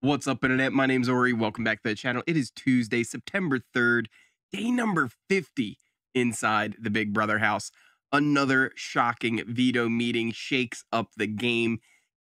What's up, internet? My name's Ori. Welcome back to the channel. It is Tuesday, September 3rd, day number 50 inside the Big Brother house. Another shocking veto meeting shakes up the game.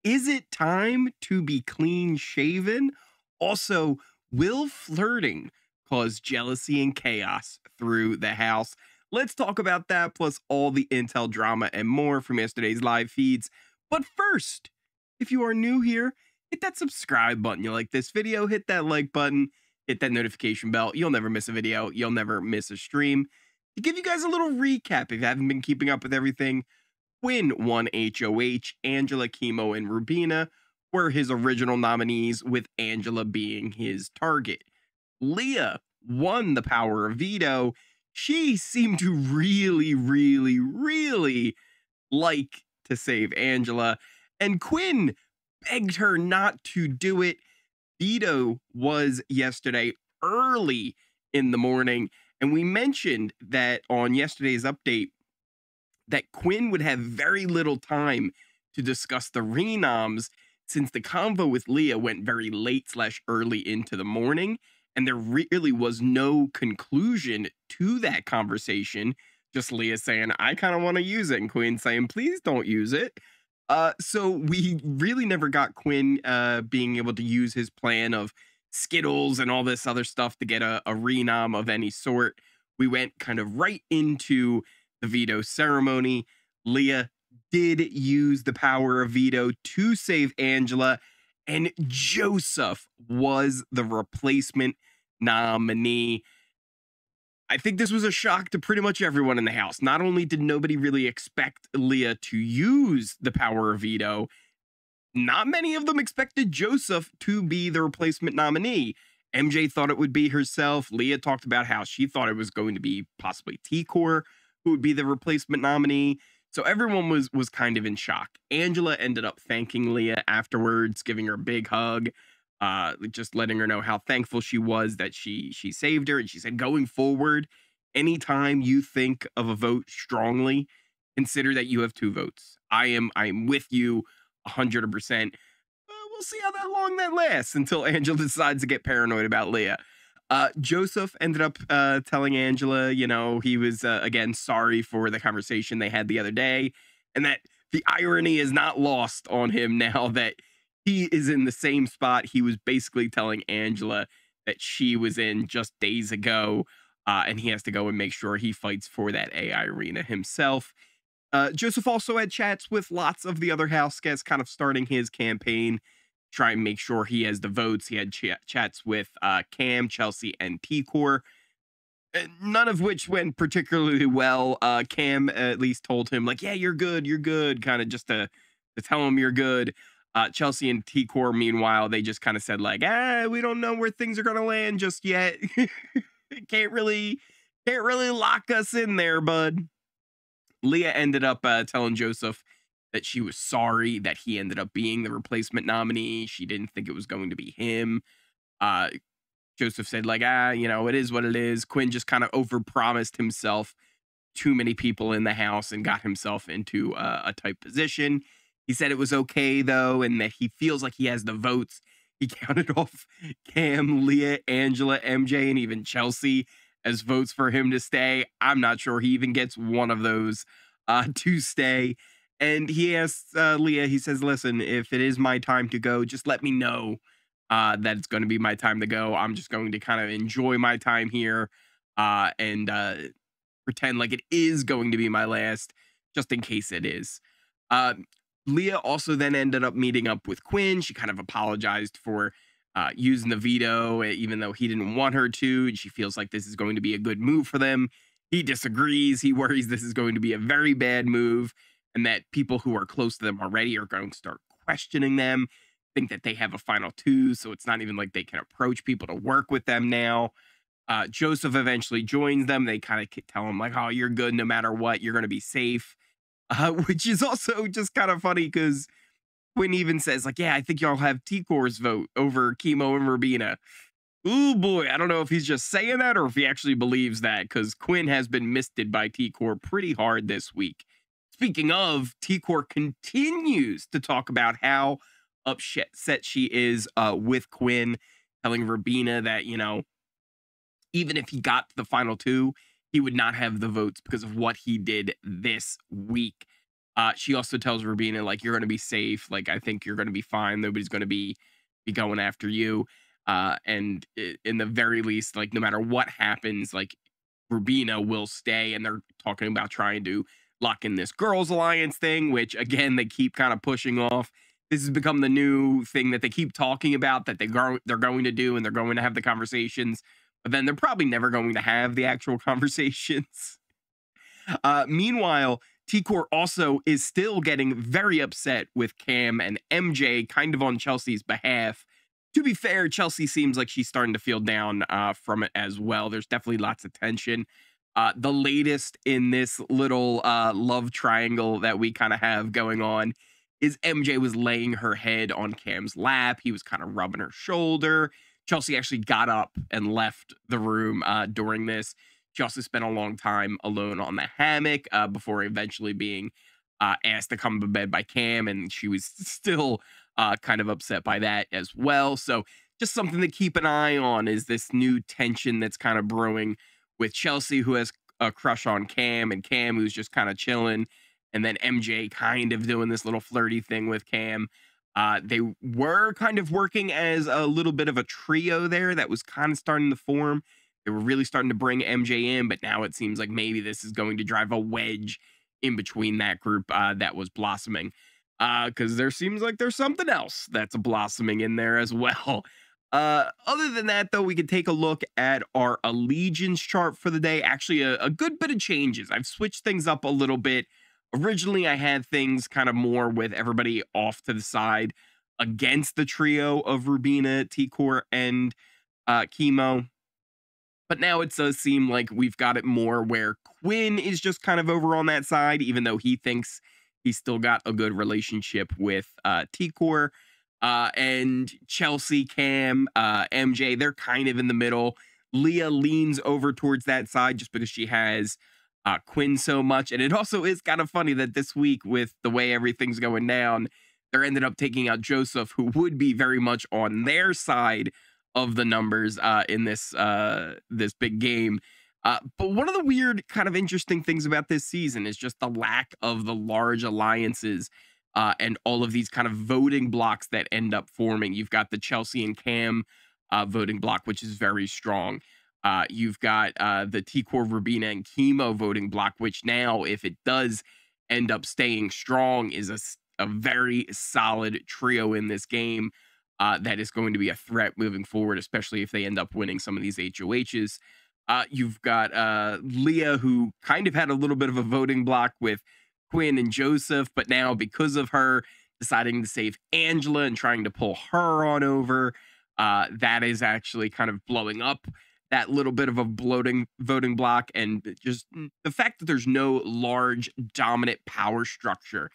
Is it time to be clean shaven? Also, will flirting cause jealousy and chaos through the house? Let's talk about that, plus all the intel, drama, and more from yesterday's live feeds. But first, if you are new here, hit that subscribe button. You like this video, hit that like button, hit that notification bell. You'll never miss a video. You'll never miss a stream. To give you guys a little recap, if you haven't been keeping up with everything, Quinn won HOH. Angela, Chemo, and Rubina were his original nominees, with Angela being his target. Leah won the power of veto. She seemed to really like to save Angela, and Quinn begged her not to do it. Veto was yesterday early in the morning, and we mentioned that on yesterday's update that Quinn would have very little time to discuss the renoms, since the convo with Leah went very late/early into the morning, and there really was no conclusion to that conversation. Just Leah saying, I kind of want to use it, and Quinn saying, please don't use it. So we really never got Quinn being able to use his plan of Skittles and all this other stuff to get a renom of any sort. We went kind of right into the veto ceremony. Leah did use the power of veto to save Angela, and Joseph was the replacement nominee. I think this was a shock to pretty much everyone in the house. Not only did nobody really expect Leah to use the power of veto, not many of them expected Joseph to be the replacement nominee. MJ thought it would be herself. Leah talked about how she thought it was going to be possibly T-Core who would be the replacement nominee. So everyone was kind of in shock. Angela ended up thanking Leah afterwards, giving her a big hug, just letting her know how thankful she was that she saved her. And she said, going forward, anytime you think of a vote strongly, consider that you have 2 votes. I'm with you 100%. We'll see how long that lasts until Angela decides to get paranoid about Leah. Joseph ended up telling Angela, you know, he was, again, sorry for the conversation they had the other day, and that the irony is not lost on him now that he is in the same spot he was basically telling Angela that she was in just days ago, and he has to go and make sure he fights for that AI arena himself. Joseph also had chats with lots of the other house guests, kind of starting his campaign, try and make sure he has the votes. He had chats with Cam, Chelsea, and T-Core, none of which went particularly well. Cam at least told him, like, yeah, you're good, kind of just to tell him you're good. Chelsea and T-Core, meanwhile, they just kind of said, like, we don't know where things are going to land just yet. Can't really lock us in there, bud. Leah ended up telling Joseph that she was sorry that he ended up being the replacement nominee. She didn't think it was going to be him. Joseph said, like, you know, it is what it is. Quinn just kind of overpromised himself too many people in the house and got himself into a tight position. He said it was okay, though, and that he feels like he has the votes. He counted off Cam, Leah, Angela, MJ, and even Chelsea as votes for him to stay. I'm not sure he even gets one of those to stay. And he asks Leah, he says, listen, if it is my time to go, just let me know that it's going to be my time to go. I'm just going to kind of enjoy my time here and pretend like it is going to be my last, just in case it is. Leah also then ended up meeting up with Quinn. She kind of apologized for using the veto, even though he didn't want her to. And she feels like this is going to be a good move for them. He disagrees. He worries this is going to be a very bad move, and that people who are close to them already are going to start questioning them, think that they have a final 2, so it's not even like they can approach people to work with them now. Joseph eventually joins them. They kind of tell him, like, oh, you're good no matter what. You're going to be safe. Which is also just kind of funny because Quinn even says, like, yeah, I think y'all have T-Core's vote over Chemo and Rubina. Ooh, boy, I don't know if he's just saying that or if he actually believes that, because Quinn has been misted by T-Core pretty hard this week. Speaking of, T-Core continues to talk about how upset she is with Quinn, telling Rubina that, you know, even if he got to the final two, he would not have the votes because of what he did this week. She also tells Rubina, like, you're going to be safe. Like, I think you're going to be fine. Nobody's going to be going after you. And in the very least, like, no matter what happens, like, Rubina will stay. And they're talking about trying to lock in this girls' alliance thing, which, again, they keep kind of pushing off. This has become the new thing that they keep talking about, that they're going to do, and they're going to have the conversations. But then they're probably never going to have the actual conversations. Meanwhile, T-Core also is still getting very upset with Cam and MJ, kind of on Chelsea's behalf. To be fair, Chelsea seems like she's starting to feel down from it as well. There's definitely lots of tension. The latest in this little love triangle that we kind of have going on is MJ was laying her head on Cam's lap. He was kind of rubbing her shoulder. Chelsea actually got up and left the room during this. She also spent a long time alone on the hammock before eventually being asked to come to bed by Cam, and she was still kind of upset by that as well. So just something to keep an eye on is this new tension that's kind of brewing with Chelsea, who has a crush on Cam, and Cam, who's just kind of chilling, and then MJ kind of doing this little flirty thing with Cam. They were kind of working as a little bit of a trio there that was kind of starting to form. They were really starting to bring MJ in, but now it seems like maybe this is going to drive a wedge in between that group that was blossoming. Because there seems like there's something else that's blossoming in there as well. Other than that, though, we could take a look at our allegiance chart for the day. Actually, a good bit of changes. I've switched things up a little bit. Originally, I had things kind of more with everybody off to the side against the trio of Rubina, T-Core, and Chemo. But now it does seem like we've got it more where Quinn is just kind of over on that side, even though he thinks he's still got a good relationship with T-Core. And Chelsea, Cam, MJ, they're kind of in the middle. Leah leans over towards that side just because she has Quinn so much. And it also is kind of funny that this week, with the way everything's going down, they're ended up taking out Joseph, who would be very much on their side of the numbers in this big game. But one of the weird, kind of interesting things about this season is just the lack of the large alliances and all of these kind of voting blocks that end up forming. You've got the Chelsea and Cam voting block, which is very strong. You've got the T-Core, Rubina, and Chemo voting block, which now, if it does end up staying strong, is a very solid trio in this game that is going to be a threat moving forward, especially if they end up winning some of these HOHs. You've got Leah, who kind of had a little bit of a voting block with Quinn and Joseph, but now, because of her deciding to save Angela and trying to pull her on over, that is actually kind of blowing up that little bit of a voting block. And just the fact that there's no large dominant power structure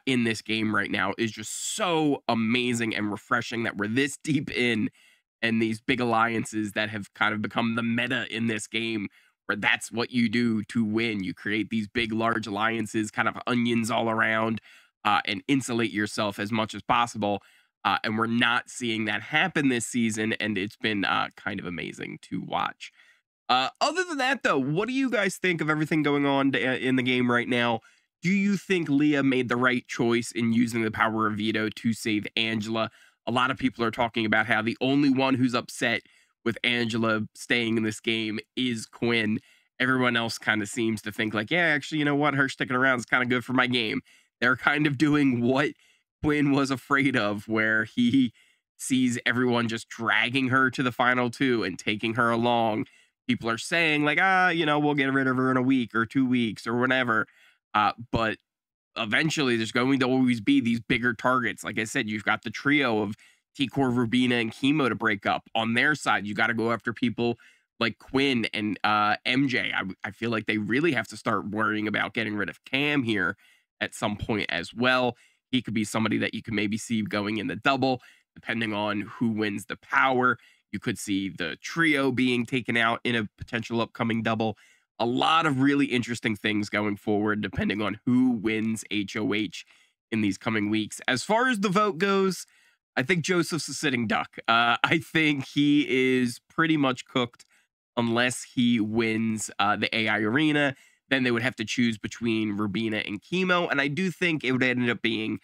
in this game right now is just so amazing and refreshing, that we're this deep in, and these big alliances that have kind of become the meta in this game, where that's what you do to win. You create these big, large alliances, kind of onions all around, and insulate yourself as much as possible. And we're not seeing that happen this season, and it's been kind of amazing to watch. Other than that, though, what do you guys think of everything going on in the game right now? Do you think Leah made the right choice in using the power of Veto to save Angela? A lot of people are talking about how the only one who's upset with Angela staying in this game is Quinn. Everyone else kind of seems to think like, yeah, actually, you know what? Her sticking around is kind of good for my game. They're kind of doing what Quinn was afraid of, where he sees everyone just dragging her to the final two and taking her along. People are saying like, you know, we'll get rid of her in a week or 2 weeks or whatever. But eventually there's going to always be these bigger targets. Like I said, you've got the trio of T-Core, Rubina, and Chemo to break up. On their side, you got to go after people like Quinn and MJ. I feel like they really have to start worrying about getting rid of Cam here at some point as well. He could be somebody that you can maybe see going in the double, depending on who wins the power. You could see the trio being taken out in a potential upcoming double. A lot of really interesting things going forward, depending on who wins HOH in these coming weeks. As far as the vote goes, I think Joseph's a sitting duck. I think he is pretty much cooked unless he wins the AI arena. Then they would have to choose between Rubina and Chemo. And I do think it would end up being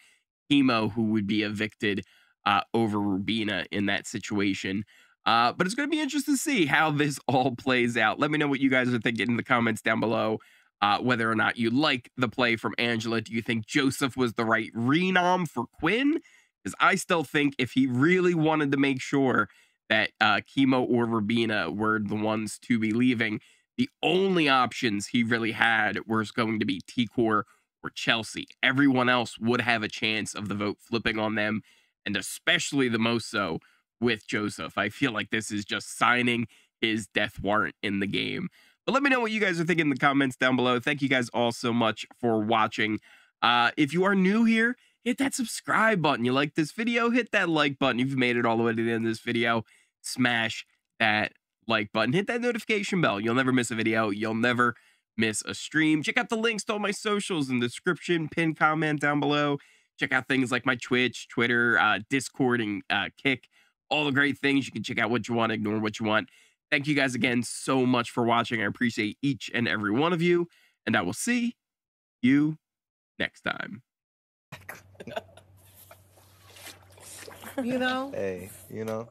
Chemo who would be evicted over Rubina in that situation. But it's going to be interesting to see how this all plays out. Let me know what you guys are thinking in the comments down below. Whether or not you like the play from Angela. Do you think Joseph was the right renom for Quinn? Because I still think if he really wanted to make sure that Chemo or Rubina were the ones to be leaving, the only options he really had was going to be T-Core or Chelsea. Everyone else would have a chance of the vote flipping on them, and especially the most so with Joseph. I feel like this is just signing his death warrant in the game. But let me know what you guys are thinking in the comments down below. Thank you guys all so much for watching. If you are new here, hit that subscribe button. You like this video, hit that like button. If you've made it all the way to the end of this video, smash that like button. Hit that notification bell. You'll never miss a video. You'll never miss a stream. Check out the links to all my socials in the description, pinned comment down below. Check out things like my Twitch, Twitter, Discord, and Kick. All the great things. You can check out what you want, ignore what you want. Thank you guys again so much for watching. I appreciate each and every one of you, and I will see you next time. You know? Hey, you know?